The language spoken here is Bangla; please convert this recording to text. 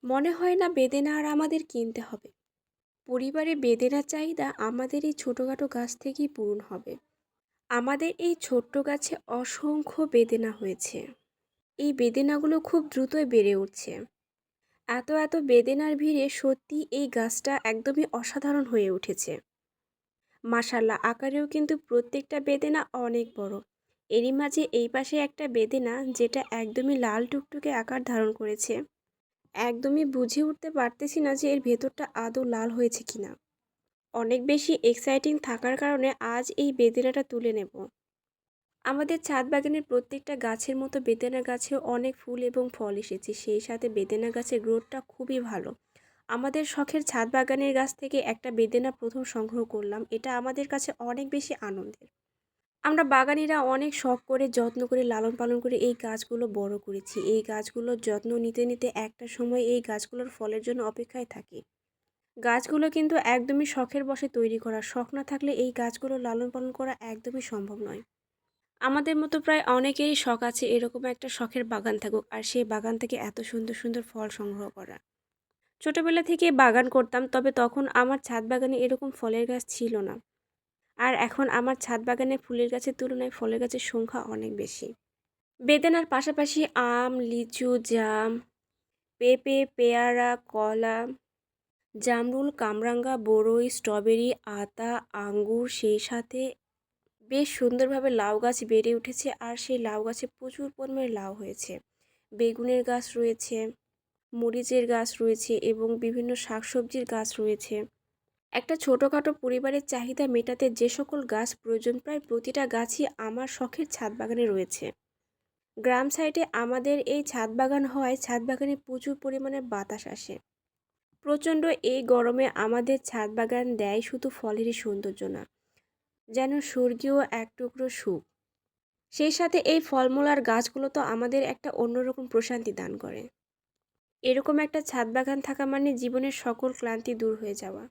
মনে হয় না বেদেনা আর আমাদের কিনতে হবে। পরিবারে বেদেনার চাহিদা আমাদের এই ছোটখাটো গাছ থেকেই পূরণ হবে। আমাদের এই ছোট্ট গাছে অসংখ্য বেদেনা হয়েছে। এই বেদেনাগুলো খুব দ্রুতই বেড়ে উঠছে। এত এত বেদেনার ভিড়ে সত্যি এই গাছটা একদমই অসাধারণ হয়ে উঠেছে। মাশাআল্লাহ, আকারেও কিন্তু প্রত্যেকটা বেদেনা অনেক বড়। এরই মাঝে এই পাশে একটা বেদেনা যেটা একদমই লাল টুকটুকে আকার ধারণ করেছে। একদমই বুঝে উঠতে পারতেছি না যে এর ভেতরটা আদৌ লাল হয়েছে কিনা। অনেক বেশি এক্সাইটিং থাকার কারণে আজ এই বেদেনাটা তুলে নেব। আমাদের ছাদ বাগানের প্রত্যেকটা গাছের মতো বেদেনা গাছেও অনেক ফুল এবং ফল এসেছে, সেই সাথে বেদেনা গাছের গ্রোথটা খুবই ভালো। আমাদের শখের ছাদ বাগানের গাছ থেকে একটা বেদেনা প্রথম সংগ্রহ করলাম, এটা আমাদের কাছে অনেক বেশি আনন্দের। আমরা বাগানিরা অনেক শখ করে যত্ন করে লালন পালন করে এই গাছগুলো বড় করেছি। এই গাছগুলোর যত্ন নিতে নিতে একটা সময় এই গাছগুলোর ফলের জন্য অপেক্ষায় থাকি। গাছগুলো কিন্তু একদমই শখের বশে তৈরি করা, শখ না থাকলে এই গাছগুলো লালন পালন করা একদমই সম্ভব নয়। আমাদের মতো প্রায় অনেকেরই শখ আছে এরকম একটা শখের বাগান থাকুক, আর সেই বাগান থেকে এত সুন্দর সুন্দর ফল সংগ্রহ করা। ছোটবেলা থেকে বাগান করতাম, তবে তখন আমার ছাদ বাগানে এরকম ফলের গাছ ছিল না। আর এখন আমার ছাদ বাগানে ফুলের গাছের তুলনায় ফলের গাছের সংখ্যা অনেক বেশি। বেদানার পাশাপাশি আম, লিচু, জাম, পেঁপে, পেয়ারা, কলা, জামরুল, কামরাঙ্গা, বরই, স্ট্রবেরি, আতা, আঙ্গুর, সেই সাথে বেশ সুন্দরভাবে লাউ গাছ বেড়ে উঠেছে, আর সেই লাউ গাছে প্রচুর পরিমাণে লাউ হয়েছে। বেগুনের গাছ রয়েছে, মরিচের গাছ রয়েছে এবং বিভিন্ন শাকসবজির গাছ রয়েছে। একটা ছোটোখাটো পরিবারের চাহিদা মেটাতে যে সকল গাছ প্রয়োজন প্রায় প্রতিটা গাছই আমার শখের ছাদ বাগানে রয়েছে। গ্রাম সাইডে আমাদের এই ছাদ বাগান হওয়ায় ছাদ বাগানে প্রচুর পরিমাণে বাতাস আসে। প্রচণ্ড এই গরমে আমাদের ছাদ বাগান দেয় শুধু ফলেরই সৌন্দর্য না, যেন স্বর্গীয় এক টুকরো সুখ। সেই সাথে এই ফলমূলার গাছগুলো তো আমাদের একটা অন্যরকম প্রশান্তি দান করে। এরকম একটা ছাদ বাগান থাকা মানে জীবনের সকল ক্লান্তি দূর হয়ে যাওয়া।